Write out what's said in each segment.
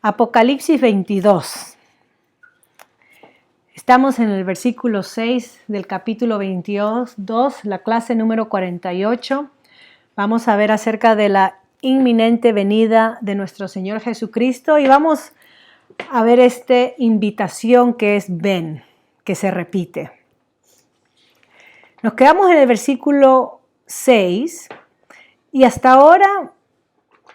Apocalipsis 22. Estamos en el versículo 6 del capítulo 22, la clase número 48. Vamos a ver acerca de la inminente venida de nuestro Señor Jesucristo y vamos a ver esta invitación que es ven, que se repite. Nos quedamos en el versículo 6 y hasta ahora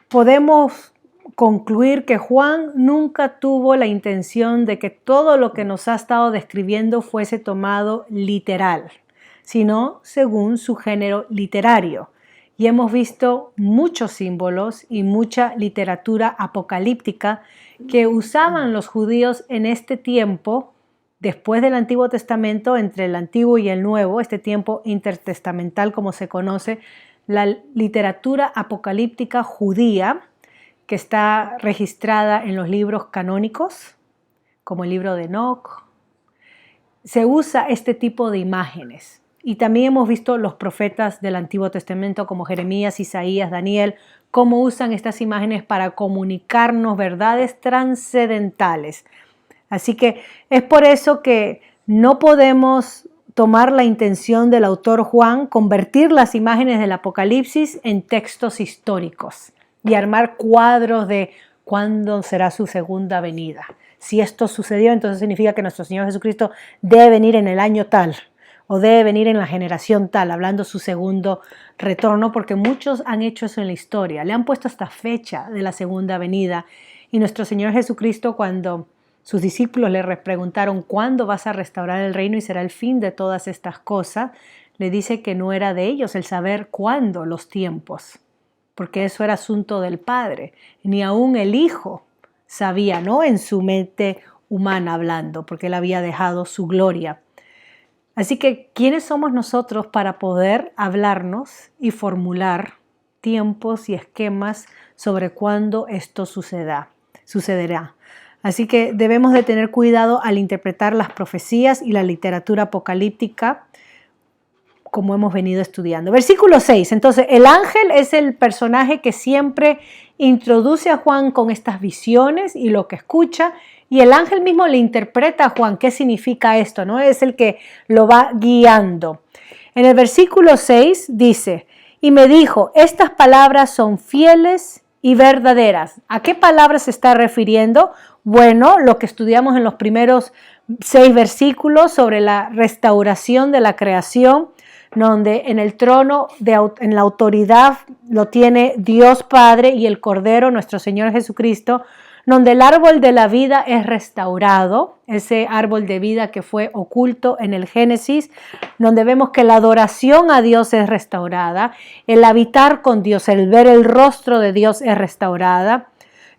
podemos concluir que Juan nunca tuvo la intención de que todo lo que nos ha estado describiendo fuese tomado literal, sino según su género literario. Y hemos visto muchos símbolos y mucha literatura apocalíptica que usaban los judíos en este tiempo, después del Antiguo Testamento, entre el Antiguo y el Nuevo, este tiempo intertestamental como se conoce, la literatura apocalíptica judía, que está registrada en los libros canónicos, como el libro de Enoc. Se usa este tipo de imágenes. Y también hemos visto los profetas del Antiguo Testamento, como Jeremías, Isaías, Daniel, cómo usan estas imágenes para comunicarnos verdades trascendentales. Así que es por eso que no podemos tomar la intención del autor Juan, convertir las imágenes del Apocalipsis en textos históricos y armar cuadros de cuándo será su segunda venida. Si esto sucedió, entonces significa que nuestro Señor Jesucristo debe venir en el año tal o debe venir en la generación tal, hablando su segundo retorno, porque muchos han hecho eso en la historia. Le han puesto esta fecha de la segunda venida y nuestro Señor Jesucristo, cuando sus discípulos le preguntaron ¿cuándo vas a restaurar el reino y será el fin de todas estas cosas?, le dice que no era de ellos el saber cuándo los tiempos, porque eso era asunto del Padre. Ni aún el Hijo sabía, ¿no?, en su mente humana hablando, porque Él había dejado su gloria. Así que, ¿quiénes somos nosotros para poder hablarnos y formular tiempos y esquemas sobre cuándo esto sucederá? Así que debemos de tener cuidado al interpretar las profecías y la literatura apocalíptica como hemos venido estudiando. Versículo 6. Entonces, el ángel es el personaje que siempre introduce a Juan con estas visiones y lo que escucha, y el ángel mismo le interpreta a Juan qué significa esto, ¿no? Es el que lo va guiando. En el versículo 6 dice, y me dijo, estas palabras son fieles y verdaderas. ¿A qué palabras se está refiriendo? Bueno, lo que estudiamos en los primeros 6 versículos sobre la restauración de la creación, donde en el trono, en la autoridad lo tiene Dios Padre y el Cordero, nuestro Señor Jesucristo, donde el árbol de la vida es restaurado, ese árbol de vida que fue oculto en el Génesis, donde vemos que la adoración a Dios es restaurada, el habitar con Dios, el ver el rostro de Dios es restaurada,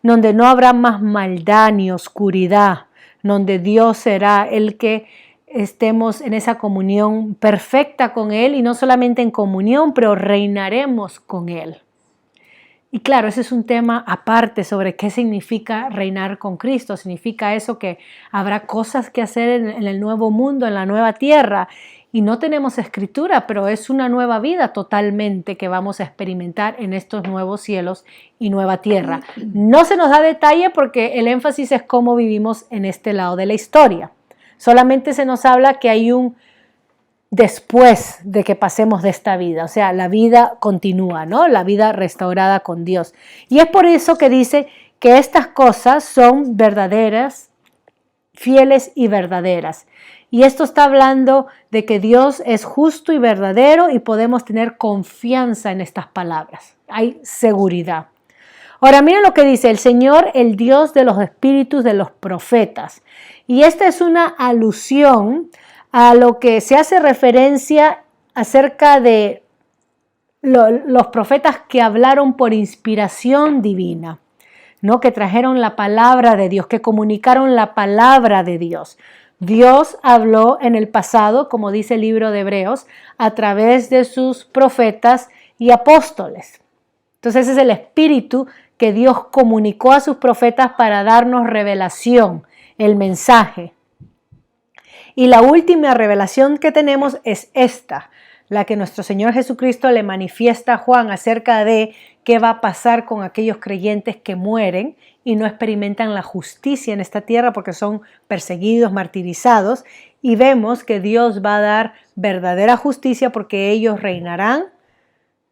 donde no habrá más maldad ni oscuridad, donde Dios será el que estemos en esa comunión perfecta con Él, y no solamente en comunión, pero reinaremos con Él. Y claro, ese es un tema aparte sobre qué significa reinar con Cristo. Significa eso que habrá cosas que hacer en el nuevo mundo, en la nueva tierra, y no tenemos escritura, pero es una nueva vida totalmente que vamos a experimentar en estos nuevos cielos y nueva tierra. No se nos da detalle porque el énfasis es cómo vivimos en este lado de la historia. Solamente se nos habla que hay un después de que pasemos de esta vida, o sea, la vida continúa, ¿no? La vida restaurada con Dios. Y es por eso que dice que estas cosas son verdaderas, fieles y verdaderas. Y esto está hablando de que Dios es justo y verdadero y podemos tener confianza en estas palabras. Hay seguridad. Ahora miren lo que dice, el Señor, el Dios de los espíritus de los profetas. Y esta es una alusión a lo que se hace referencia acerca de los profetas que hablaron por inspiración divina, ¿no? Que trajeron la palabra de Dios, que comunicaron la palabra de Dios. Dios habló en el pasado, como dice el libro de Hebreos, a través de sus profetas y apóstoles. Entonces ese es el espíritu que Dios comunicó a sus profetas para darnos revelación, el mensaje. Y la última revelación que tenemos es esta, la que nuestro Señor Jesucristo le manifiesta a Juan acerca de qué va a pasar con aquellos creyentes que mueren y no experimentan la justicia en esta tierra porque son perseguidos, martirizados, y vemos que Dios va a dar verdadera justicia porque ellos reinarán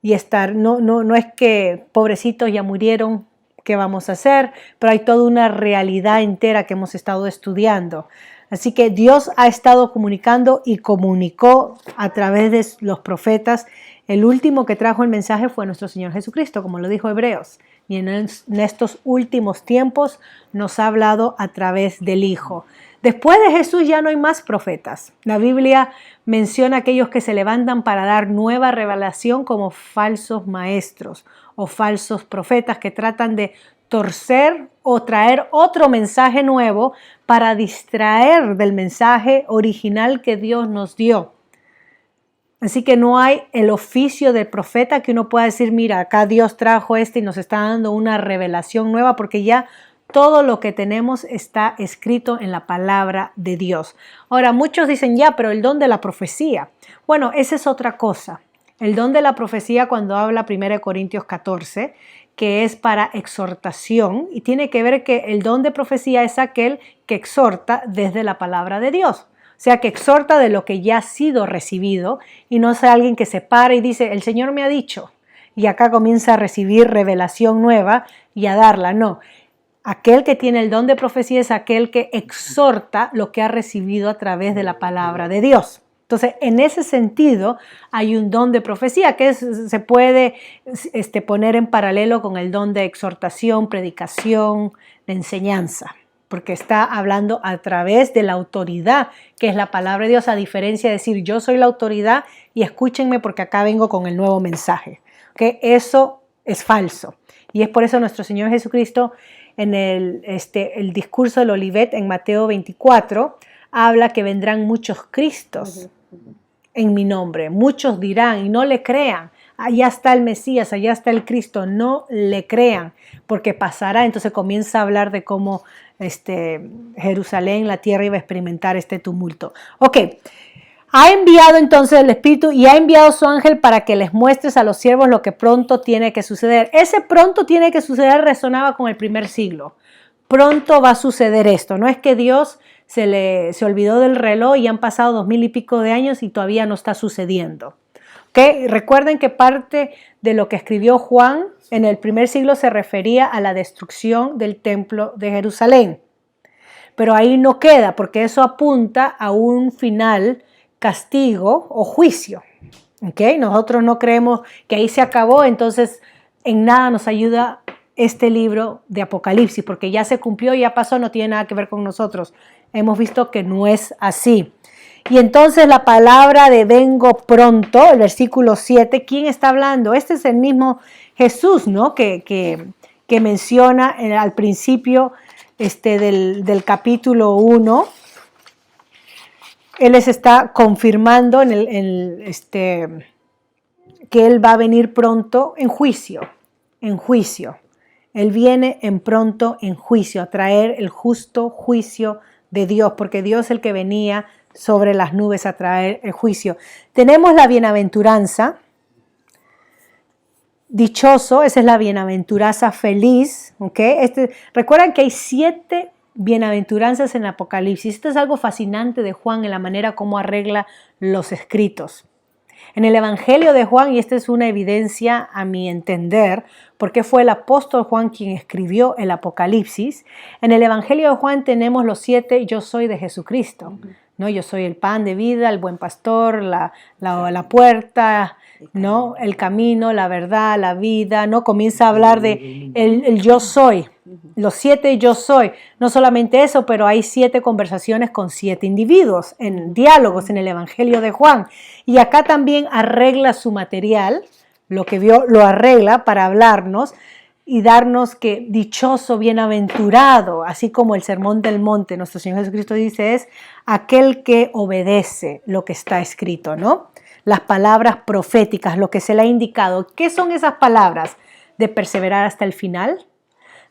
y no es que pobrecitos ya murieron, ¿qué vamos a hacer? Pero hay toda una realidad entera que hemos estado estudiando. Así que Dios ha estado comunicando y comunicó a través de los profetas. El último que trajo el mensaje fue nuestro Señor Jesucristo, como lo dijo Hebreos. Y en estos últimos tiempos nos ha hablado a través del Hijo. Después de Jesús ya no hay más profetas. La Biblia menciona a aquellos que se levantan para dar nueva revelación como falsos maestros o falsos profetas que tratan de torcer o traer otro mensaje nuevo para distraer del mensaje original que Dios nos dio. Así que no hay el oficio del profeta que uno pueda decir, mira, acá Dios trajo y nos está dando una revelación nueva, porque ya todo lo que tenemos está escrito en la palabra de Dios. Ahora, muchos dicen, ya, pero el don de la profecía. Bueno, esa es otra cosa. El don de la profecía, cuando habla 1 Corintios 14, que es para exhortación, y tiene que ver que el don de profecía es aquel que exhorta desde la palabra de Dios. O sea, que exhorta de lo que ya ha sido recibido y no es alguien que se para y dice, el Señor me ha dicho, y acá comienza a recibir revelación nueva y a darla. No, aquel que tiene el don de profecía es aquel que exhorta lo que ha recibido a través de la palabra de Dios. Entonces, en ese sentido, hay un don de profecía que se puede poner en paralelo con el don de exhortación, predicación, de enseñanza, porque está hablando a través de la autoridad, que es la palabra de Dios, a diferencia de decir, yo soy la autoridad y escúchenme porque acá vengo con el nuevo mensaje. ¿Okay? Eso es falso. Y es por eso nuestro Señor Jesucristo, en el discurso del Olivet, en Mateo 24, habla que vendrán muchos Cristos en mi nombre. Muchos dirán y no le crean, allá está el Mesías, allá está el Cristo, no le crean, porque pasará. Entonces comienza a hablar de cómo Jerusalén, la tierra, iba a experimentar este tumulto. Ok, ha enviado entonces el Espíritu y ha enviado su ángel para que les muestres a los siervos lo que pronto tiene que suceder. Ese pronto tiene que suceder resonaba con el primer siglo. Pronto va a suceder esto. No es que Dios se olvidó del reloj y han pasado 2000 y pico de años y todavía no está sucediendo. ¿Okay? Recuerden que parte de lo que escribió Juan en el primer siglo se refería a la destrucción del templo de Jerusalén. Pero ahí no queda, porque eso apunta a un final castigo o juicio. ¿Okay? Nosotros no creemos que ahí se acabó, entonces en nada nos ayuda este libro de Apocalipsis, porque ya se cumplió, ya pasó, no tiene nada que ver con nosotros. Hemos visto que no es así. Y entonces la palabra de vengo pronto, el versículo 7, ¿quién está hablando? Este es el mismo Jesús, ¿no? que menciona al principio del capítulo 1. Él les está confirmando que Él va a venir pronto en juicio. Él viene pronto en juicio, a traer el justo juicio de Dios, porque Dios es el que venía sobre las nubes a traer el juicio. Tenemos la bienaventuranza, dichoso, esa es la bienaventuranza feliz. ¿Okay? Recuerdan que hay 7 bienaventuranzas en Apocalipsis. Esto es algo fascinante de Juan en la manera como arregla los escritos. En el Evangelio de Juan, y esta es una evidencia a mi entender, porque fue el apóstol Juan quien escribió el Apocalipsis, en el Evangelio de Juan tenemos los 7 yo soy de Jesucristo. ¿No? Yo soy el pan de vida, el buen pastor, la puerta, ¿no? El camino, la verdad, la vida, ¿no? Comienza a hablar de el yo soy, los 7 yo soy. No solamente eso, pero hay 7 conversaciones con 7 individuos en diálogos en el Evangelio de Juan. Y acá también arregla su material, lo que vio lo arregla para hablarnos y darnos que dichoso, bienaventurado, así como el Sermón del Monte, nuestro Señor Jesucristo dice, es aquel que obedece lo que está escrito, ¿no? Las palabras proféticas, lo que se le ha indicado. ¿Qué son esas palabras? De perseverar hasta el final,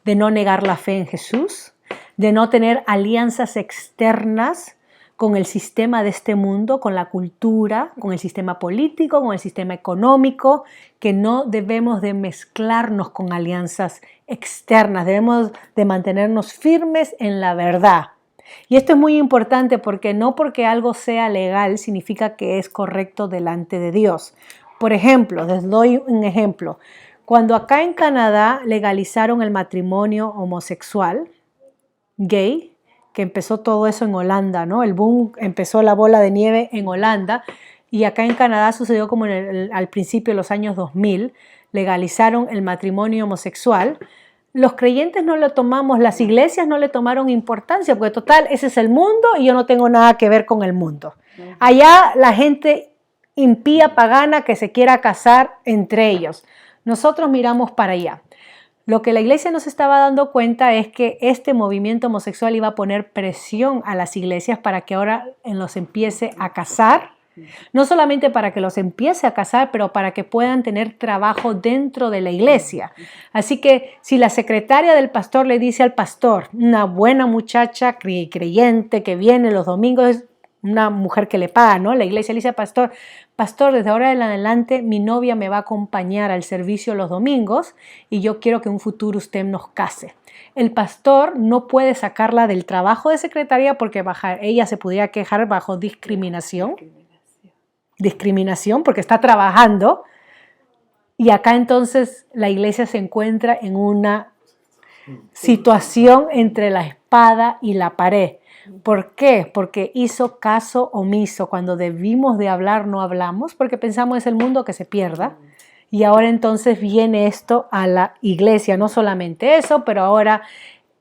de no negar la fe en Jesús, de no tener alianzas externas con el sistema de este mundo, con la cultura, con el sistema político, con el sistema económico, que no debemos de mezclarnos con alianzas externas, debemos de mantenernos firmes en la verdad. Y esto es muy importante porque no porque algo sea legal significa que es correcto delante de Dios. Por ejemplo, les doy un ejemplo. Cuando acá en Canadá legalizaron el matrimonio homosexual, gay, que empezó todo eso en Holanda, ¿no? El boom empezó la bola de nieve en Holanda y acá en Canadá sucedió como al principio de los años 2000, legalizaron el matrimonio homosexual. Los creyentes no lo tomamos, las iglesias no le tomaron importancia, porque total, ese es el mundo y yo no tengo nada que ver con el mundo. Allá la gente impía, pagana, que se quiera casar entre ellos. Nosotros miramos para allá. Lo que la iglesia nos estaba dando cuenta es que este movimiento homosexual iba a poner presión a las iglesias para que ahora los empiece a casar. No solamente para que los empiece a casar, pero para que puedan tener trabajo dentro de la iglesia. Así que si la secretaria del pastor le dice al pastor, una buena muchacha creyente que viene los domingos, una mujer que le paga, ¿no? La iglesia le dice al pastor, pastor, desde ahora en adelante mi novia me va a acompañar al servicio los domingos y yo quiero que en un futuro usted nos case. El pastor no puede sacarla del trabajo de secretaria porque ella se pudiera quejar bajo discriminación. Discriminación porque está trabajando y acá entonces la iglesia se encuentra en una situación entre la espada y la pared. ¿Por qué? Porque hizo caso omiso. Cuando debimos de hablar no hablamos porque pensamos es el mundo que se pierda y ahora entonces viene esto a la iglesia, no solamente eso, pero ahora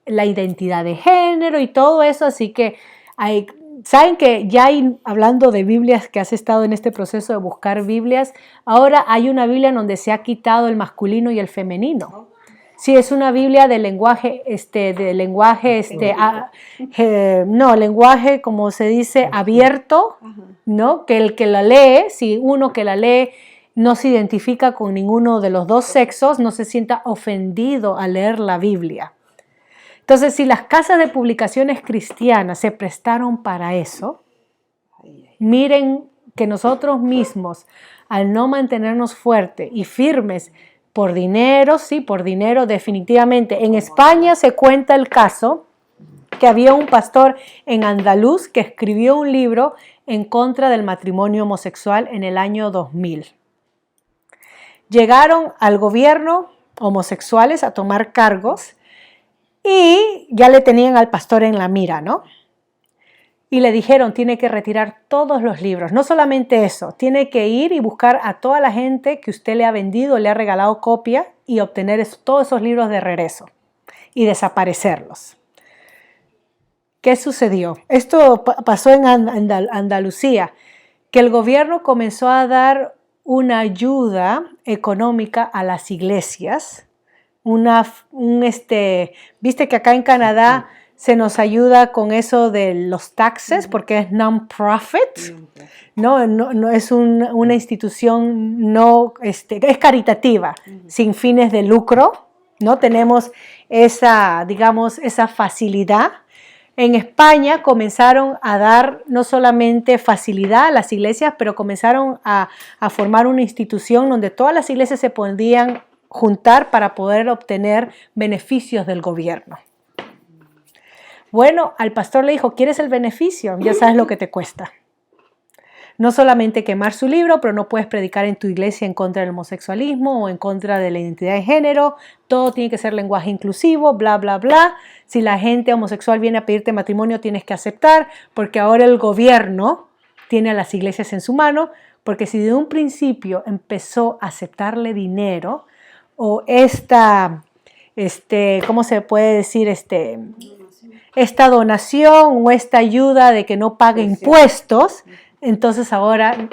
la identidad de género y todo eso, así que saben que ya hay, hablando de Biblias, que has estado en este proceso de buscar Biblias, ahora hay una Biblia en donde se ha quitado el masculino y el femenino. Sí, es una Biblia de lenguaje, lenguaje, como se dice, abierto, ¿no? Que el que la lee, si uno que la lee no se identifica con ninguno de los dos sexos, no se sienta ofendido al leer la Biblia. Entonces, si las casas de publicaciones cristianas se prestaron para eso, miren que nosotros mismos, al no mantenernos fuertes y firmes por dinero, sí, por dinero definitivamente. En España se cuenta el caso que había un pastor en Andaluz que escribió un libro en contra del matrimonio homosexual en el año 2000. Llegaron al gobierno homosexuales a tomar cargos y ya le tenían al pastor en la mira, ¿no? Y le dijeron, tiene que retirar todos los libros. No solamente eso, tiene que ir y buscar a toda la gente que usted le ha vendido, le ha regalado copia y obtener todos esos libros de regreso y desaparecerlos. ¿Qué sucedió? Esto pasó en Andalucía, que el gobierno comenzó a dar una ayuda económica a las iglesias. Viste que acá en Canadá se nos ayuda con eso de los taxes porque es non-profit, no es una institución es caritativa, sin fines de lucro, no tenemos esa facilidad. En España comenzaron a dar no solamente facilidad a las iglesias, pero comenzaron a formar una institución donde todas las iglesias se podían juntar para poder obtener beneficios del gobierno. Bueno, al pastor le dijo, ¿quieres el beneficio? Ya sabes lo que te cuesta. No solamente quemar su libro, pero no puedes predicar en tu iglesia en contra del homosexualismo o en contra de la identidad de género. Todo tiene que ser lenguaje inclusivo, bla, bla, bla. Si la gente homosexual viene a pedirte matrimonio, tienes que aceptar, porque ahora el gobierno tiene a las iglesias en su mano, porque si de un principio empezó a aceptarle dinero o ¿cómo se puede decir? Esta donación o esta ayuda de que no pague impuestos, entonces ahora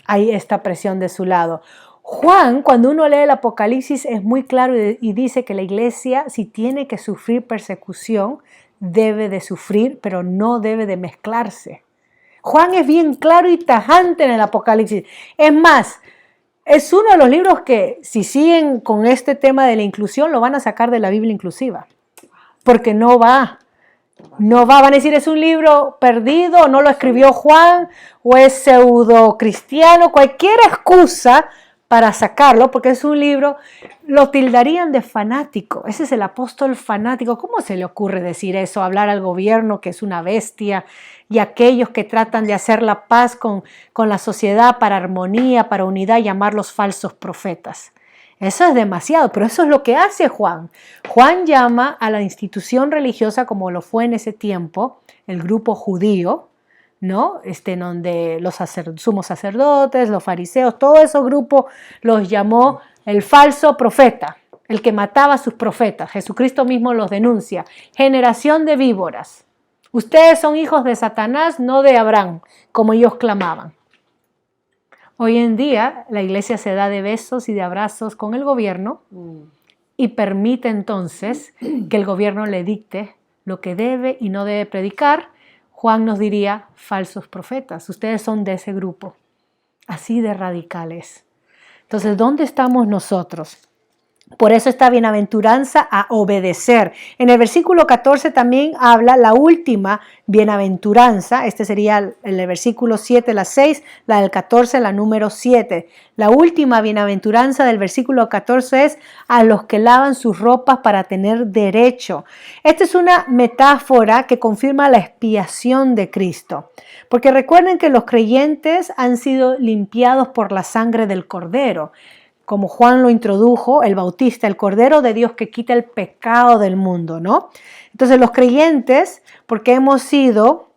hay esta presión de su lado. Juan, cuando uno lee el Apocalipsis, es muy claro y dice que la iglesia, si tiene que sufrir persecución, debe de sufrir, pero no debe de mezclarse. Juan es bien claro y tajante en el Apocalipsis. Es más, es uno de los libros que, si siguen con este tema de la inclusión, lo van a sacar de la Biblia inclusiva, porque no va. No van a decir es un libro perdido, no lo escribió Juan, o es pseudo cristiano, cualquier excusa para sacarlo, porque es un libro, lo tildarían de fanático. Ese es el apóstol fanático. ¿Cómo se le ocurre decir eso? Hablar al gobierno que es una bestia y aquellos que tratan de hacer la paz con la sociedad para armonía, para unidad, llamarlos falsos profetas. Eso es demasiado, pero eso es lo que hace Juan. Juan llama a la institución religiosa, como lo fue en ese tiempo, el grupo judío, ¿no? Donde los sumos sacerdotes, los fariseos, todo ese grupo los llamó el falso profeta, el que mataba a sus profetas. Jesucristo mismo los denuncia. Generación de víboras. Ustedes son hijos de Satanás, no de Abraham, como ellos clamaban. Hoy en día la iglesia se da de besos y de abrazos con el gobierno y permite entonces que el gobierno le dicte lo que debe y no debe predicar. Juan nos diría falsos profetas. Ustedes son de ese grupo, así de radicales. Entonces, ¿dónde estamos nosotros? Por eso esta bienaventuranza a obedecer. En el versículo 14 también habla la última bienaventuranza. Este sería el versículo 7, la 6, la del 14, la número 7. La última bienaventuranza del versículo 14 es a los que lavan sus ropas para tener derecho. Esta es una metáfora que confirma la expiación de Cristo. Porque recuerden que los creyentes han sido limpiados por la sangre del Cordero. Como Juan lo introdujo, el Bautista, el Cordero de Dios que quita el pecado del mundo, ¿no? Entonces los creyentes, porque hemos sido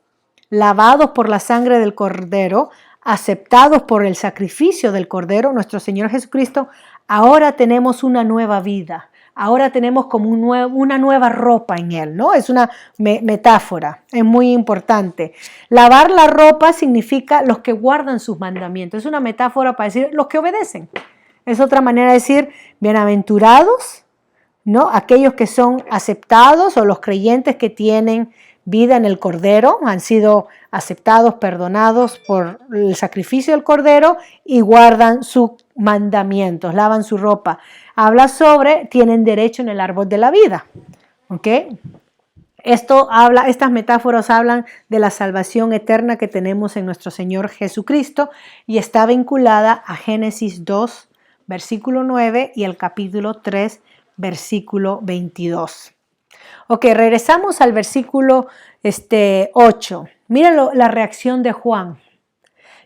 lavados por la sangre del Cordero, aceptados por el sacrificio del Cordero, nuestro Señor Jesucristo, ahora tenemos una nueva vida. Ahora tenemos como una nueva ropa en Él, ¿no? Es una metáfora, es muy importante. Lavar la ropa significa los que guardan sus mandamientos. Es una metáfora para decir los que obedecen. Es otra manera de decir bienaventurados, ¿no? Aquellos que son aceptados o los creyentes que tienen vida en el Cordero, han sido aceptados, perdonados por el sacrificio del Cordero y guardan sus mandamientos, lavan su ropa. Habla sobre, tienen derecho en el árbol de la vida, ¿ok? Estas metáforas hablan de la salvación eterna que tenemos en nuestro Señor Jesucristo y está vinculada a Génesis 2, versículo 9 y el capítulo 3, versículo 22. Ok, regresamos al versículo 8. Miren la reacción de Juan.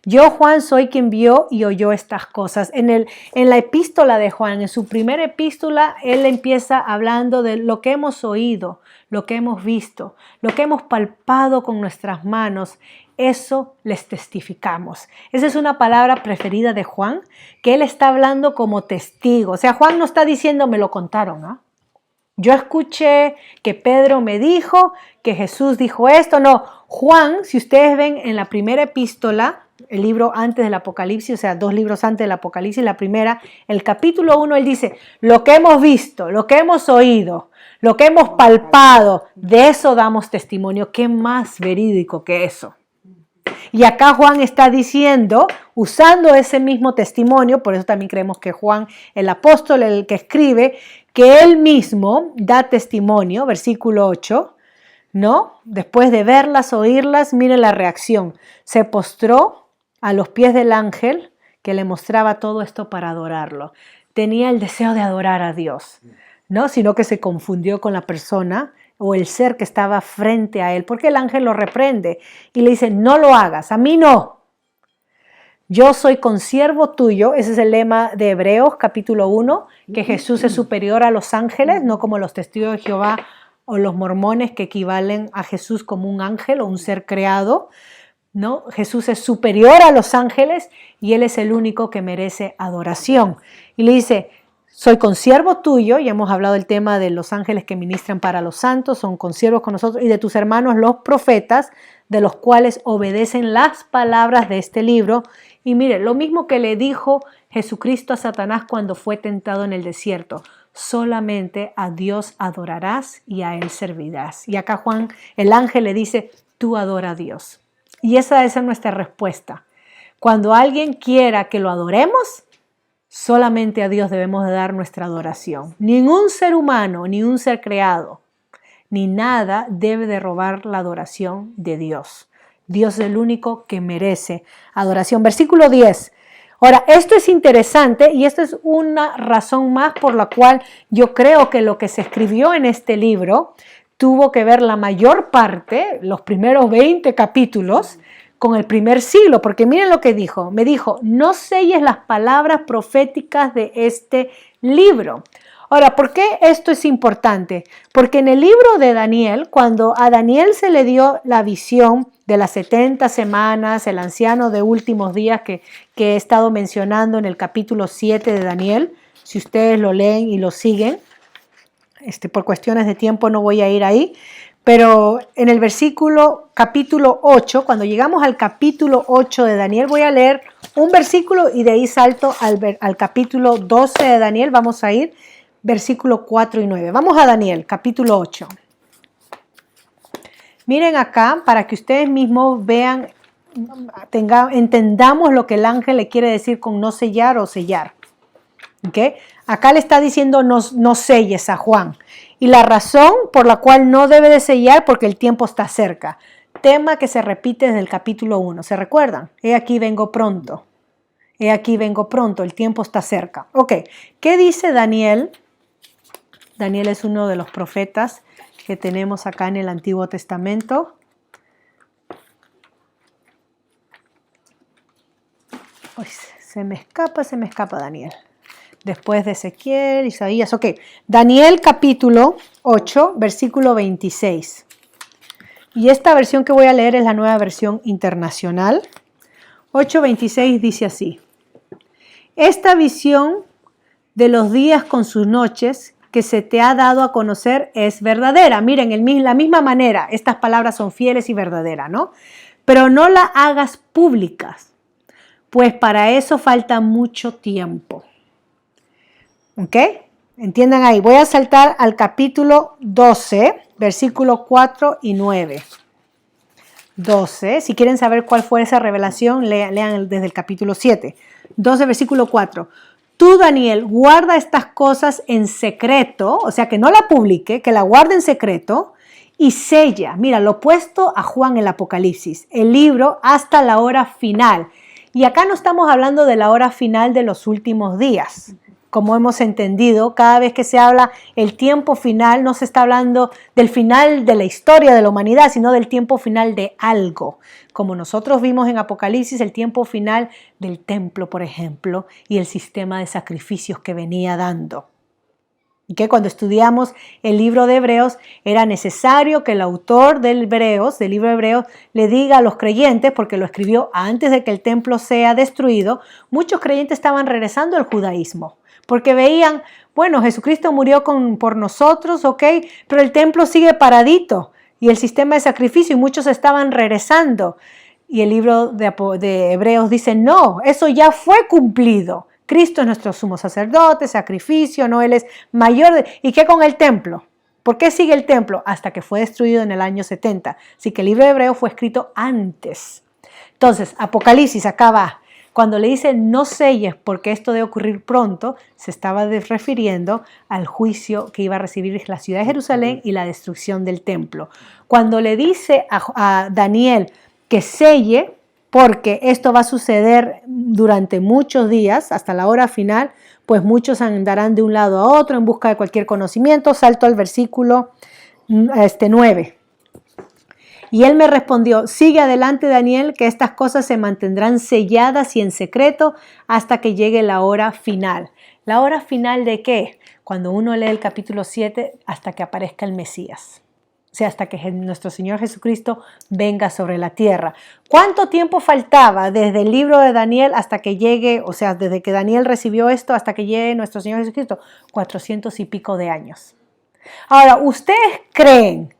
Yo, Juan, soy quien vio y oyó estas cosas. En la epístola de Juan, en su primera epístola, él empieza hablando de lo que hemos oído, lo que hemos visto, lo que hemos palpado con nuestras manos. Eso les testificamos. Esa es una palabra preferida de Juan, que él está hablando como testigo. O sea, Juan no está diciendo, me lo contaron, ¿no? Yo escuché que Pedro me dijo, que Jesús dijo esto. No, Juan, si ustedes ven en la primera epístola, el libro antes del Apocalipsis, o sea, 2 libros antes del Apocalipsis, la primera, el capítulo 1, él dice, lo que hemos visto, lo que hemos oído, lo que hemos palpado, de eso damos testimonio. ¿Qué más verídico que eso? Y acá Juan está diciendo, usando ese mismo testimonio, por eso también creemos que Juan, el apóstol, el que escribe, que él mismo da testimonio, versículo 8, ¿no? Después de verlas, oírlas, mire la reacción. Se postró a los pies del ángel que le mostraba todo esto para adorarlo. Tenía el deseo de adorar a Dios, ¿no? Sino que se confundió con la persona o el ser que estaba frente a él, porque el ángel lo reprende y le dice, no lo hagas, a mí no. Yo soy consiervo tuyo, ese es el lema de Hebreos capítulo 1, que Jesús es superior a los ángeles, no como los testigos de Jehová o los mormones que equivalen a Jesús como un ángel o un ser creado, ¿no? Jesús es superior a los ángeles y Él es el único que merece adoración. Y le dice, soy consiervo tuyo, ya hemos hablado del tema de los ángeles que ministran para los santos, son consiervos con nosotros, y de tus hermanos los profetas, de los cuales obedecen las palabras de este libro. Y mire, lo mismo que le dijo Jesucristo a Satanás cuando fue tentado en el desierto, solamente a Dios adorarás y a Él servirás. Y acá Juan, el ángel le dice, tú adora a Dios. Y esa es nuestra respuesta. Cuando alguien quiera que lo adoremos, solamente a Dios debemos de dar nuestra adoración. Ningún ser humano, ni un ser creado, ni nada debe de robar la adoración de Dios. Dios es el único que merece adoración. Versículo 10. Ahora, esto es interesante y esta es una razón más por la cual yo creo que lo que se escribió en este libro tuvo que ver la mayor parte, los primeros 20 capítulos, con el primer siglo, porque miren lo que dijo. Me dijo, no selles las palabras proféticas de este libro. Ahora, ¿por qué esto es importante? Porque en el libro de Daniel, cuando a Daniel se le dio la visión de las 70 semanas, el anciano de últimos días que he estado mencionando en el capítulo 7 de Daniel, si ustedes lo leen y lo siguen, por cuestiones de tiempo no voy a ir ahí, pero en el capítulo 8, cuando llegamos al capítulo 8 de Daniel, voy a leer un versículo y de ahí salto al capítulo 12 de Daniel, vamos a ir, versículo 4 y 9. Vamos a Daniel, capítulo 8. Miren acá, para que ustedes mismos vean, entendamos lo que el ángel le quiere decir con no sellar o sellar. ¿Okay? Acá le está diciendo no selles a Juan. Y la razón por la cual no debe de sellar, porque el tiempo está cerca. Tema que se repite desde el capítulo 1. ¿Se recuerdan? He aquí vengo pronto. He aquí vengo pronto. El tiempo está cerca. Ok. ¿Qué dice Daniel? Daniel es uno de los profetas que tenemos acá en el Antiguo Testamento. Pues se me escapa Daniel. Después de Ezequiel, Isaías, ok. Daniel capítulo 8, versículo 26. Y esta versión que voy a leer es la nueva versión internacional. 8:26 dice así. Esta visión de los días con sus noches que se te ha dado a conocer es verdadera. Miren, la misma manera, estas palabras son fieles y verdaderas, ¿no? Pero no la hagas públicas, pues para eso falta mucho tiempo. ¿Ok? Entiendan ahí. Voy a saltar al capítulo 12, versículos 4 y 9. 12. Si quieren saber cuál fue esa revelación, lean desde el capítulo 7. 12, versículo 4. Tú, Daniel, guarda estas cosas en secreto, o sea, que no la publique, que la guarde en secreto y sella. Mira, lo opuesto a Juan el Apocalipsis, el libro hasta la hora final. Y acá no estamos hablando de la hora final de los últimos días. Como hemos entendido, cada vez que se habla el tiempo final, no se está hablando del final de la historia de la humanidad, sino del tiempo final de algo. Como nosotros vimos en Apocalipsis, el tiempo final del templo, por ejemplo, y el sistema de sacrificios que venía dando. Y que cuando estudiamos el libro de Hebreos, era necesario que el autor del libro de Hebreos, le diga a los creyentes, porque lo escribió antes de que el templo sea destruido, muchos creyentes estaban regresando al judaísmo. Porque veían, bueno, Jesucristo murió por nosotros, ok, pero el templo sigue paradito y el sistema de sacrificio y muchos estaban regresando. Y el libro de Hebreos dice, no, eso ya fue cumplido. Cristo es nuestro sumo sacerdote, sacrificio, no, Él es mayor. ¿Y qué con el templo? ¿Por qué sigue el templo? Hasta que fue destruido en el año 70. Así que el libro de Hebreos fue escrito antes. Entonces, Apocalipsis acá va. Cuando le dice no selles porque esto debe ocurrir pronto, se estaba refiriendo al juicio que iba a recibir la ciudad de Jerusalén y la destrucción del templo. Cuando le dice a Daniel que selle, porque esto va a suceder durante muchos días, hasta la hora final, pues muchos andarán de un lado a otro en busca de cualquier conocimiento. Salto al versículo 9. Y él me respondió, sigue adelante Daniel, que estas cosas se mantendrán selladas y en secreto hasta que llegue la hora final. ¿La hora final de qué? Cuando uno lee el capítulo 7, hasta que aparezca el Mesías. O sea, hasta que nuestro Señor Jesucristo venga sobre la tierra. ¿Cuánto tiempo faltaba desde el libro de Daniel hasta que llegue, o sea, desde que Daniel recibió esto hasta que llegue nuestro Señor Jesucristo? 400 y pico de años. Ahora, ¿ustedes creen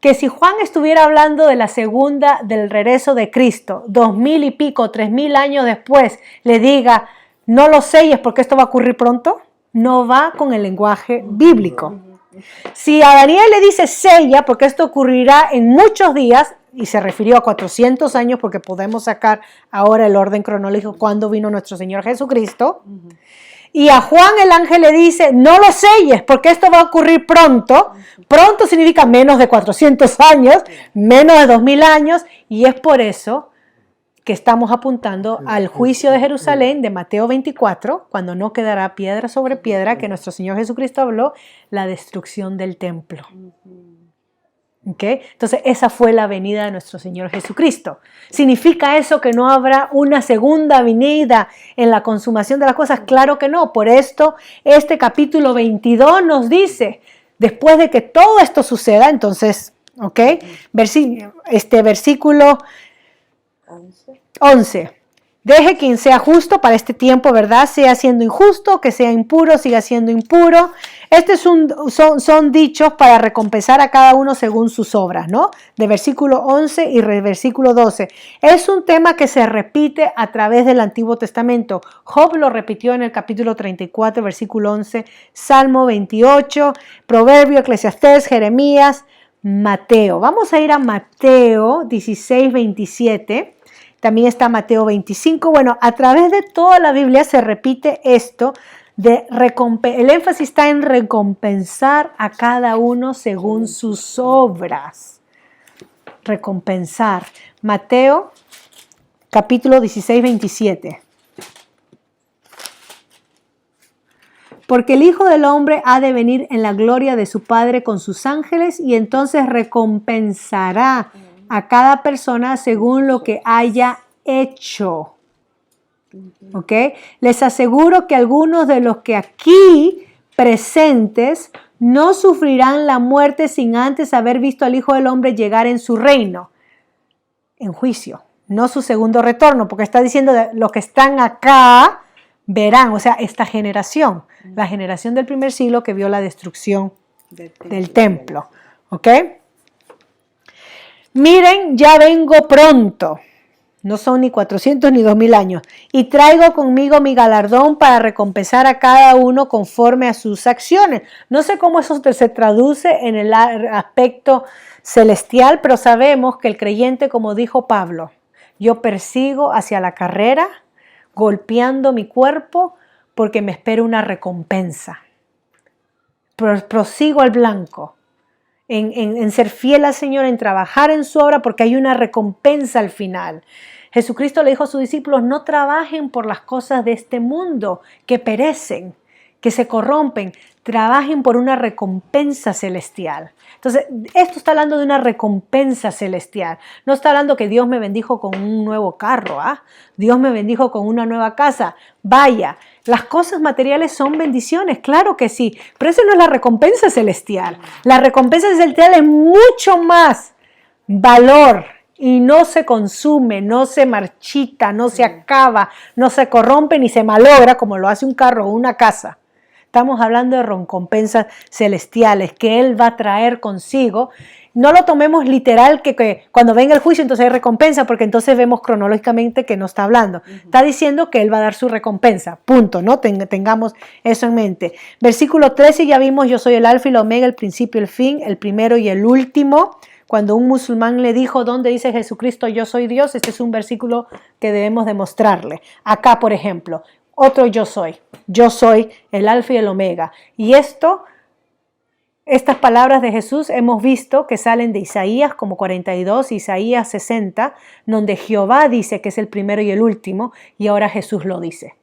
que si Juan estuviera hablando de la segunda del regreso de Cristo, 2000 y pico, 3000 años después, le diga, no lo selles porque esto va a ocurrir pronto? No va con el lenguaje bíblico. Si a Daniel le dice sella porque esto ocurrirá en muchos días, y se refirió a 400 años porque podemos sacar ahora el orden cronológico cuando vino nuestro Señor Jesucristo, Y a Juan el ángel le dice, no lo selles porque esto va a ocurrir pronto. Pronto significa menos de 400 años, menos de 2000 años. Y es por eso que estamos apuntando al juicio de Jerusalén de Mateo 24, cuando no quedará piedra sobre piedra, que nuestro Señor Jesucristo habló, la destrucción del templo. ¿Okay? Entonces esa fue la venida de nuestro Señor Jesucristo. ¿Significa eso que no habrá una segunda venida en la consumación de las cosas? Claro que no. Por esto este capítulo 22 nos dice, después de que todo esto suceda, entonces, ¿ok? Versículo 11. Deje quien sea justo para este tiempo, ¿verdad? Sea siendo injusto, que sea impuro, siga siendo impuro. Son dichos para recompensar a cada uno según sus obras, ¿no? De versículo 11 y versículo 12. Es un tema que se repite a través del Antiguo Testamento. Job lo repitió en el capítulo 34, versículo 11, Salmo 28, Proverbio, Eclesiastés, Jeremías, Mateo. Vamos a ir a Mateo 16, 27. También está Mateo 25. Bueno, a través de toda la Biblia se repite esto el énfasis está en recompensar a cada uno según sus obras. Recompensar. Mateo capítulo 16, 27. Porque el Hijo del Hombre ha de venir en la gloria de su Padre con sus ángeles y entonces recompensará a cada persona según lo que haya hecho. ¿Ok? Les aseguro que algunos de los que aquí presentes no sufrirán la muerte sin antes haber visto al Hijo del Hombre llegar en su reino, en juicio, no su segundo retorno, porque está diciendo de los que están acá verán, o sea, esta generación, la generación del primer siglo que vio la destrucción del templo. ¿Ok? Miren, ya vengo pronto. No son ni 400 ni 2000 años. Y traigo conmigo mi galardón para recompensar a cada uno conforme a sus acciones. No sé cómo eso se traduce en el aspecto celestial, pero sabemos que el creyente, como dijo Pablo, yo persigo hacia la carrera, golpeando mi cuerpo, porque me espera una recompensa. Prosigo al blanco. En ser fiel al Señor, en trabajar en su obra, porque hay una recompensa al final. Jesucristo le dijo a sus discípulos, no trabajen por las cosas de este mundo que perecen, que se corrompen, trabajen por una recompensa celestial. Entonces, esto está hablando de una recompensa celestial. No está hablando que Dios me bendijo con un nuevo carro, Dios me bendijo con una nueva casa. Vaya, las cosas materiales son bendiciones, claro que sí, pero eso no es la recompensa celestial. La recompensa celestial es mucho más valor y no se consume, no se marchita, no se acaba, no se corrompe ni se malogra como lo hace un carro o una casa. Estamos hablando de recompensas celestiales que Él va a traer consigo. No lo tomemos literal que cuando venga el juicio entonces hay recompensa, porque entonces vemos cronológicamente que no está hablando. Está diciendo que Él va a dar su recompensa, punto, ¿no? Tengamos eso en mente. Versículo 13 ya vimos, yo soy el alfa y el omega, el principio y el fin, el primero y el último. Cuando un musulmán le dijo, ¿dónde dice Jesucristo yo soy Dios? Este es un versículo que debemos demostrarle. Acá, por ejemplo, otro yo soy el alfa y el omega. Y estas palabras de Jesús hemos visto que salen de Isaías como 42, Isaías 60, donde Jehová dice que es el primero y el último, y ahora Jesús lo dice.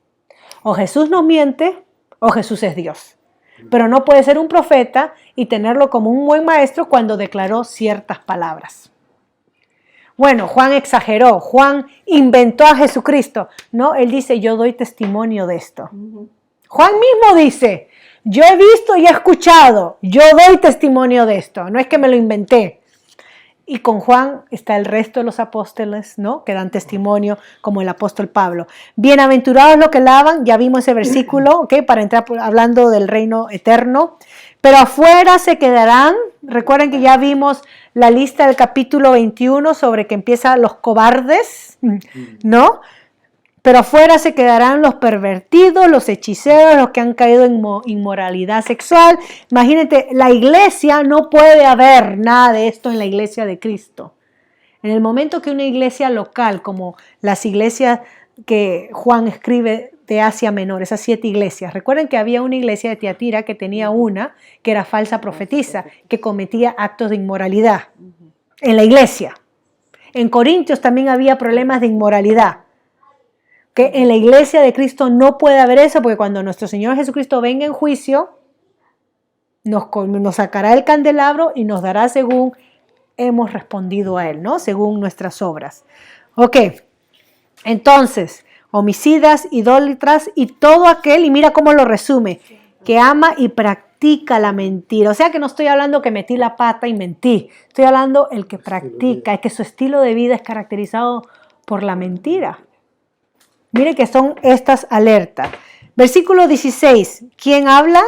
O Jesús nos miente, o Jesús es Dios. Pero no puede ser un profeta y tenerlo como un buen maestro cuando declaró ciertas palabras. Bueno, Juan exageró, Juan inventó a Jesucristo. No, él dice, yo doy testimonio de esto. Juan mismo dice, yo he visto y he escuchado, yo doy testimonio de esto, no es que me lo inventé. Y con Juan está el resto de los apóstoles, ¿no? Que dan testimonio, como el apóstol Pablo. Bienaventurados los que lavan, ya vimos ese versículo, ¿ok? Para entrar hablando del reino eterno. Pero afuera se quedarán, recuerden que ya vimos la lista del capítulo 21 sobre que empiezan los cobardes, ¿no? Pero afuera se quedarán los pervertidos, los hechiceros, los que han caído en inmoralidad sexual. Imagínate, la iglesia, no puede haber nada de esto en la iglesia de Cristo. En el momento que una iglesia local, como las iglesias que Juan escribe de Asia Menor, esas 7 iglesias. Recuerden que había una iglesia de Tiatira que tenía una que era falsa profetisa, que cometía actos de inmoralidad en la iglesia. En Corintios también había problemas de inmoralidad. Que en la iglesia de Cristo no puede haber eso, porque cuando nuestro Señor Jesucristo venga en juicio, nos sacará el candelabro y nos dará según hemos respondido a Él, ¿no? Según nuestras obras. Ok, entonces, homicidas, idólatras y todo aquel, y mira cómo lo resume, que ama y practica la mentira. O sea que no estoy hablando que metí la pata y mentí. Estoy hablando el que practica, es que su estilo de vida es caracterizado por la mentira. Mire que son estas alertas. Versículo 16. ¿Quién habla?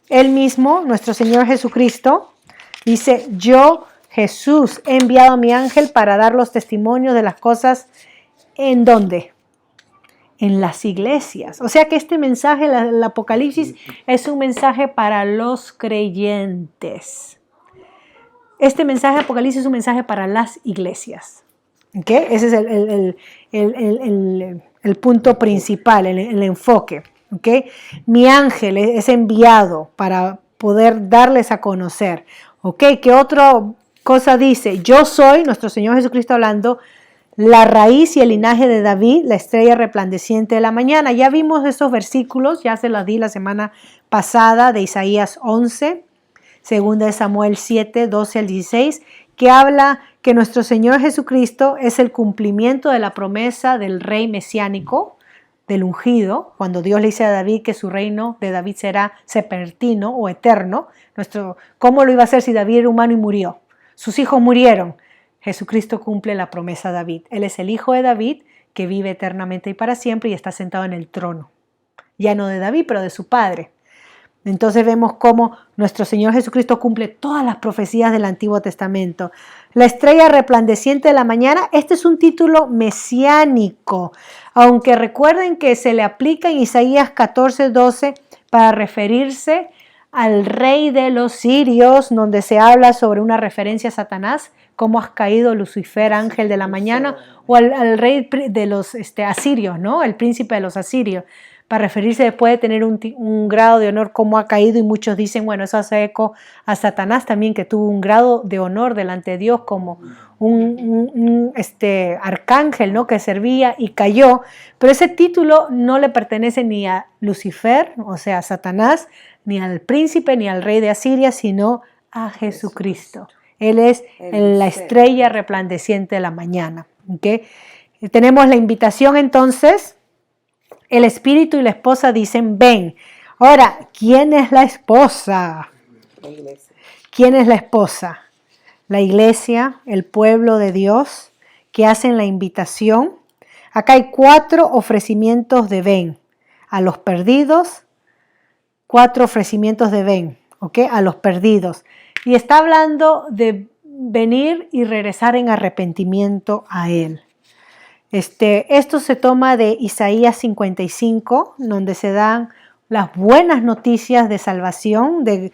Él mismo, nuestro Señor Jesucristo. Dice, yo, Jesús, he enviado a mi ángel para dar los testimonios de las cosas. ¿En dónde? En las iglesias. O sea que este mensaje, el Apocalipsis, es un mensaje para los creyentes. Este mensaje de Apocalipsis es un mensaje para las iglesias. ¿Okay? Ese es el punto principal, el enfoque. ¿Okay? Mi ángel es enviado para poder darles a conocer. ¿Okay? ¿Qué otra cosa dice? Yo soy, nuestro Señor Jesucristo hablando, la raíz y el linaje de David, la estrella resplandeciente de la mañana. Ya vimos esos versículos, ya se los di la semana pasada, de Isaías 11, 2 de Samuel 7, 12 al 16, que habla que nuestro Señor Jesucristo es el cumplimiento de la promesa del rey mesiánico, del ungido, cuando Dios le dice a David que su reino de David será sepertino o eterno. ¿Cómo lo iba a hacer si David era humano y murió? Sus hijos murieron. Jesucristo cumple la promesa a David. Él es el hijo de David que vive eternamente y para siempre y está sentado en el trono. Ya no de David, pero de su padre. Entonces vemos cómo nuestro Señor Jesucristo cumple todas las profecías del Antiguo Testamento. La estrella resplandeciente de la mañana, este es un título mesiánico, aunque recuerden que se le aplica en Isaías 14, 12 para referirse al rey de los sirios, donde se habla sobre una referencia a Satanás, cómo has caído Lucifer, ángel de la mañana, o al rey de los asirios, ¿no? El príncipe de los asirios, para referirse después de tener un grado de honor, cómo ha caído, y muchos dicen, bueno, eso hace eco a Satanás también, que tuvo un grado de honor delante de Dios como un arcángel, ¿no? Que servía y cayó, pero ese título no le pertenece ni a Lucifer, o sea, a Satanás, ni al príncipe, ni al rey de Asiria, sino a Jesucristo. Él es la estrella resplandeciente de la mañana. ¿Okay? Tenemos la invitación entonces. El espíritu y la esposa dicen, ven. Ahora, ¿quién es la esposa? La iglesia. ¿Quién es la esposa? La iglesia, el pueblo de Dios, que hacen la invitación. Acá hay 4 ofrecimientos de ven. A los perdidos, 4 ofrecimientos de ven, ¿ok? A los perdidos. Y está hablando de venir y regresar en arrepentimiento a Él. Esto se toma de Isaías 55, donde se dan las buenas noticias de salvación, de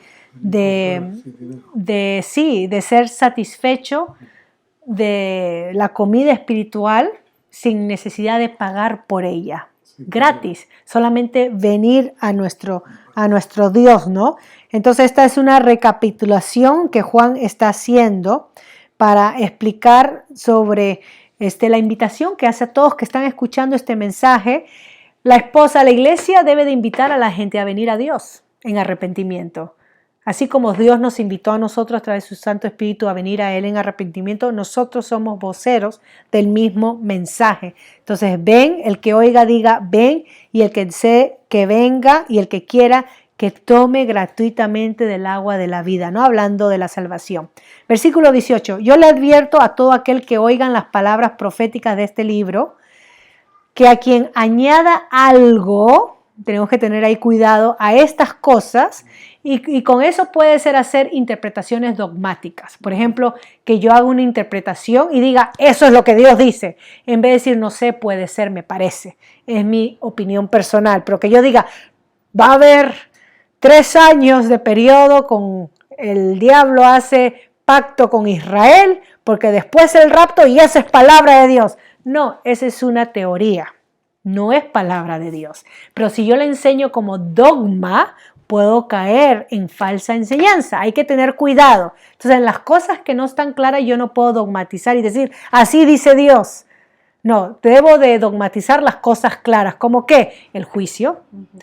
ser satisfecho de la comida espiritual sin necesidad de pagar por ella. Gratis, solamente venir a nuestro Dios, ¿no? Entonces esta es una recapitulación que Juan está haciendo para explicar sobre la invitación que hace a todos que están escuchando este mensaje. La esposa, la iglesia debe de invitar a la gente a venir a Dios en arrepentimiento. Así como Dios nos invitó a nosotros a través de su Santo Espíritu a venir a Él en arrepentimiento, nosotros somos voceros del mismo mensaje. Entonces, ven, el que oiga diga, ven, y el que desee que venga, y el que quiera que tome gratuitamente del agua de la vida, ¿no? Hablando de la salvación. Versículo 18. Yo le advierto a todo aquel que oigan las palabras proféticas de este libro, que a quien añada algo, tenemos que tener ahí cuidado a estas cosas, y con eso puede ser hacer interpretaciones dogmáticas. Por ejemplo, que yo haga una interpretación y diga, eso es lo que Dios dice, en vez de decir, no sé, puede ser, me parece. Es mi opinión personal, pero que yo diga, va a haber 3 años de periodo con el diablo hace pacto con Israel, porque después el rapto y esa es palabra de Dios. No, esa es una teoría. no es palabra de Dios. Pero si yo la enseño como dogma, puedo caer en falsa enseñanza. Hay que tener cuidado. Entonces, en las cosas que no están claras, yo no puedo dogmatizar y decir, así dice Dios. No, debo de dogmatizar las cosas claras. ¿Cómo qué? El juicio,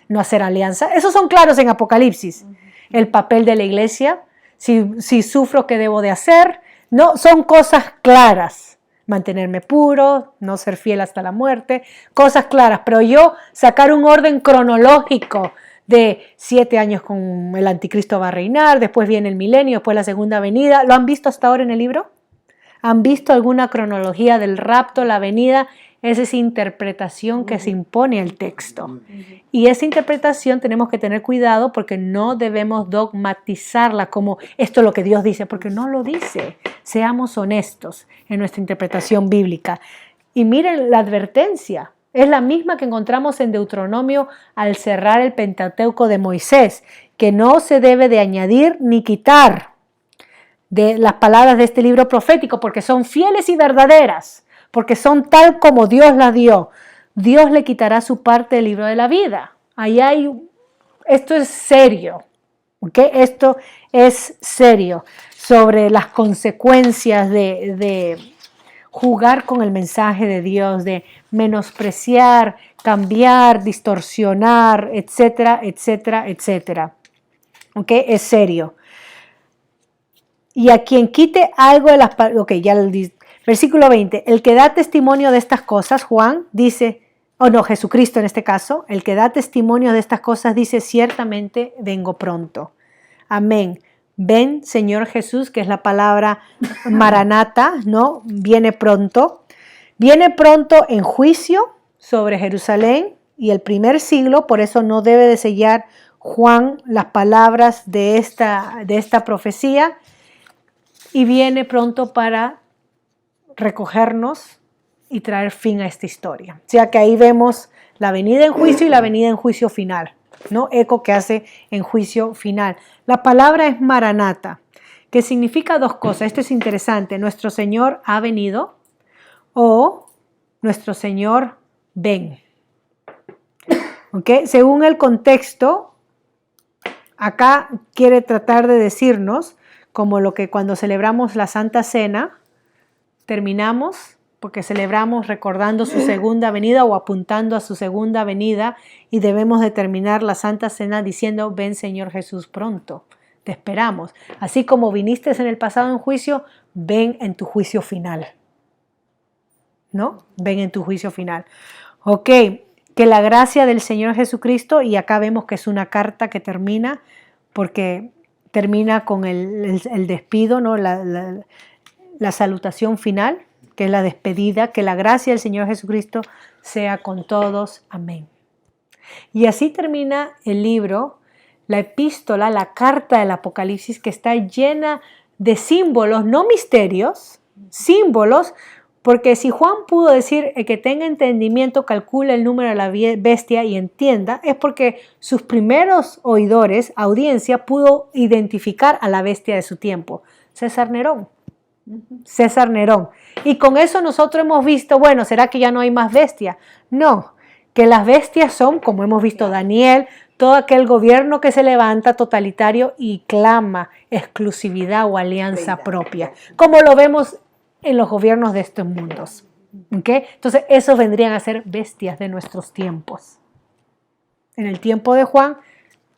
no hacer alianza. Esos son claros en Apocalipsis. El papel de la iglesia, si sufro, ¿qué debo de hacer? No, son cosas claras. Mantenerme puro, no ser fiel hasta la muerte, cosas claras. Pero yo sacar un orden cronológico de 7 años con el anticristo va a reinar, después viene el milenio, después la segunda venida. ¿Lo han visto hasta ahora en el libro? ¿Han visto alguna cronología del rapto, la venida? Es esa interpretación que se impone al texto. Y esa interpretación tenemos que tener cuidado porque no debemos dogmatizarla como esto es lo que Dios dice, porque no lo dice. Seamos honestos en nuestra interpretación bíblica. Y miren la advertencia. Es la misma que encontramos en Deuteronomio al cerrar el Pentateuco de Moisés, que no se debe de añadir ni quitar de las palabras de este libro profético, porque son fieles y verdaderas, porque son tal como Dios las dio. Dios le quitará su parte del libro de la vida. Esto es serio, ¿ok? Esto es serio sobre las consecuencias de jugar con el mensaje de Dios, de menospreciar, cambiar, distorsionar, etcétera, etcétera, etcétera. ¿Ok? Es serio. Y a quien quite algo de las... Ok, ya lo dice. Versículo 20. El que da testimonio de estas cosas, Juan, dice... Jesucristo en este caso. El que da testimonio de estas cosas dice, ciertamente vengo pronto. Amén. Ven, Señor Jesús, que es la palabra Maranata, ¿no? Viene pronto. Viene pronto en juicio sobre Jerusalén y el primer siglo, por eso no debe de sellar Juan las palabras de esta profecía. Y viene pronto para recogernos y traer fin a esta historia. O sea que ahí vemos la venida en juicio y la venida en juicio final, ¿no? Eco que hace en juicio final. La palabra es Maranata, que significa dos cosas. Esto es interesante. Nuestro Señor ha venido o nuestro Señor ven. ¿Ok? Según el contexto, acá quiere tratar de decirnos como lo que cuando celebramos la Santa Cena, terminamos porque celebramos recordando su segunda venida o apuntando a su segunda venida y debemos de terminar la Santa Cena diciendo, ven Señor Jesús pronto, te esperamos. Así como viniste en el pasado en juicio, ven en tu juicio final. ¿No? Ven en tu juicio final. Ok, que la gracia del Señor Jesucristo, y acá vemos que es una carta que termina porque... termina con el despido, ¿no? La salutación final, que es la despedida, que la gracia del Señor Jesucristo sea con todos. Amén. Y así termina el libro, la epístola, la carta del Apocalipsis, que está llena de símbolos, no misterios, símbolos, porque si Juan pudo decir que tenga entendimiento, calcula el número de la bestia y entienda, es porque sus primeros oidores, audiencia, pudo identificar a la bestia de su tiempo, César Nerón. César Nerón. Y con eso nosotros hemos visto, bueno, ¿será que ya no hay más bestia? No, que las bestias son, como hemos visto Daniel, todo aquel gobierno que se levanta totalitario y clama exclusividad o alianza propia, como lo vemos en los gobiernos de estos mundos. ¿Okay? Entonces, esos vendrían a ser bestias de nuestros tiempos. En el tiempo de Juan,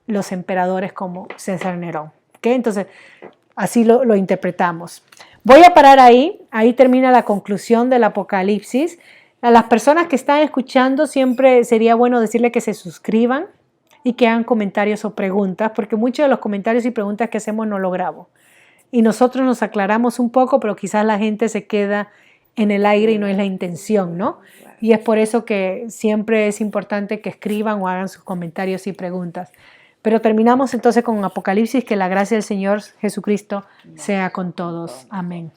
los emperadores como César Nerón. ¿Okay? Entonces, así lo interpretamos. Voy a parar ahí. Ahí termina la conclusión del Apocalipsis. A las personas que están escuchando, siempre sería bueno decirle que se suscriban y que hagan comentarios o preguntas, porque muchos de los comentarios y preguntas que hacemos no lo grabo. Y nosotros nos aclaramos un poco, pero quizás la gente se queda en el aire y no es la intención, ¿no? Y es por eso que siempre es importante que escriban o hagan sus comentarios y preguntas. Pero terminamos entonces con Apocalipsis, que la gracia del Señor Jesucristo sea con todos. Amén.